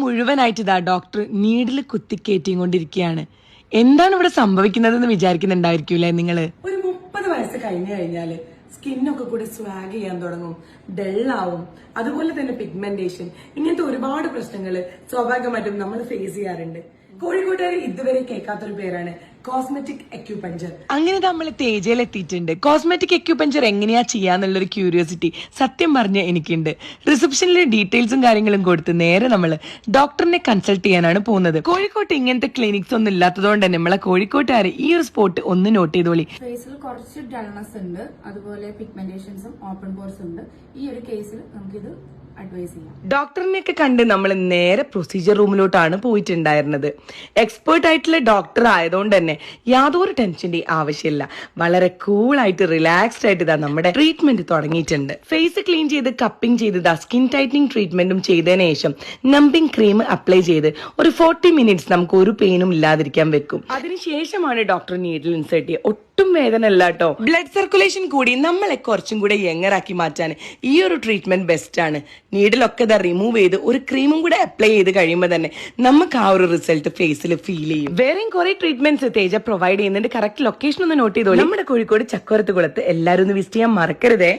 മുഴുവനായിട്ട് ഇതാ doctor needle കുത്തിക്കയറ്റിയും കൊണ്ടിരിക്കുകയാണ്. എന്താണ് ഇവിടെ സംഭവിക്കുന്നതെന്ന് വിചാരിക്കുന്നുണ്ടായിരിക്കൂലേ നിങ്ങള്? ഒരു 30 വയസ്സ് കഴിഞ്ഞു കഴിഞ്ഞാല് സ്കിന്നൊക്കെ കൂടെ സ്വാഗ് ചെയ്യാൻ തുടങ്ങും, ഡെള്ളാവും, അതുപോലെ തന്നെ പിഗ്മെന്റേഷൻ, ഇങ്ങനത്തെ ഒരുപാട് പ്രശ്നങ്ങൾ സ്വാഭാവികമായിട്ടും നമ്മൾ ഫേസ് ചെയ്യാറുണ്ട്. കോഴിക്കോട്ടുകാർ ഇതുവരെ കേൾക്കാത്തൊരു പേരാണ് കോസ്മെറ്റിക് അക്യൂപഞ്ചർ. അങ്ങനെ നമ്മൾ തേജയിൽ എത്തിയിട്ടുണ്ട്. കോസ്മെറ്റിക് അക്യൂപഞ്ചർ എങ്ങനെയാ ചെയ്യാന്നുള്ളൊരു ക്യൂരിയോസിറ്റി സത്യം പറഞ്ഞ എനിക്കുണ്ട്. റിസപ്ഷനിലെ ഡീറ്റെയിൽസും കാര്യങ്ങളും കൊടുത്ത് നേരെ നമ്മൾ ഡോക്ടറിനെ കൺസൾട്ട് ചെയ്യാനാണ് പോകുന്നത്. കോഴിക്കോട്ട് ഇങ്ങനത്തെ ക്ലിനിക്സ് ഒന്നും ഇല്ലാത്തതുകൊണ്ട് തന്നെ നമ്മളെ കോഴിക്കോട്ടുകാർ ഈ ഒരു സ്പോട്ട് ഒന്ന് നോട്ട് ചെയ്തോളി. ഫേസിൽ കുറച്ച് ഡൾനെസ് ഉണ്ട്, അതുപോലെ പിഗ്മെന്റേഷൻസും ഓപ്പൺ പോർസ് ഉണ്ട്. ഈ ഒരു കേസിൽ നമുക്കിത് അഡ്വൈസ് ചെയ്യാം. ഡോക്ടറിനെയൊക്കെ കണ്ട് നമ്മൾ നേരെ പ്രൊസീജിയർ റൂമിലോട്ടാണ് പോയിട്ടുണ്ടായിരുന്നത്. എക്സ്പേർട്ട് ആയിട്ടുള്ള ഡോക്ടർ ആയതുകൊണ്ട് തന്നെ യാതൊരു ടെൻഷന്റെ ആവശ്യമില്ല. വളരെ കൂളായിട്ട് റിലാക്സ്ഡ് ആയിട്ട് ഇതാ നമ്മുടെ ട്രീറ്റ്മെന്റ് തുടങ്ങിയിട്ടുണ്ട്. ഫേസ് ക്ലീൻ ചെയ്ത് കപ്പിംഗ് ചെയ്ത് സ്കിൻ ടൈറ്റനിങ് ട്രീറ്റ്മെന്റും ചെയ്തതിനു ശേഷം നമ്പിംഗ് ക്രീം അപ്ലൈ ചെയ്ത് ഒരു 40 മിനിറ്റ്സ് നമുക്ക് ഒരു പെയിനും ഇല്ലാതിരിക്കാൻ വെക്കും. അതിനുശേഷമാണ് ഡോക്ടർ നീഡിൽ ഇൻസേർട്ട് ചെയ്യുക. ഒട്ടും വേദന അല്ല കേട്ടോ. ബ്ലഡ് സർക്കുലേഷൻ കൂടി നമ്മളെ കുറച്ചും കൂടെ യങ്ങറാക്കി മാറ്റാൻ ഈ ഒരു ട്രീറ്റ്മെന്റ് ബെസ്റ്റ് ആണ്. നീഡിലൊക്കെ ഇതാ റിമൂവ് ചെയ്ത് ഒരു ക്രീമും കൂടെ അപ്ലൈ ചെയ്ത് കഴിയുമ്പോൾ തന്നെ നമുക്ക് ആ ഒരു റിസൾട്ട് ഫേസിൽ ഫീൽ ചെയ്യും. വേറെയും കുറെ ട്രീറ്റ്മെന്റ്സ് തേജ പ്രൊവൈഡ് ചെയ്യുന്നുണ്ട്. കറക്റ്റ് ലൊക്കേഷൻ ഒന്ന് നോട്ട് ചെയ്തോളൂ. നമ്മുടെ കോഴിക്കോട് ചക്കോരത്ത് കുളത്ത് എല്ലാവരും ഒന്ന് വിസിറ്റ് ചെയ്യാൻ മറക്കരുതേ.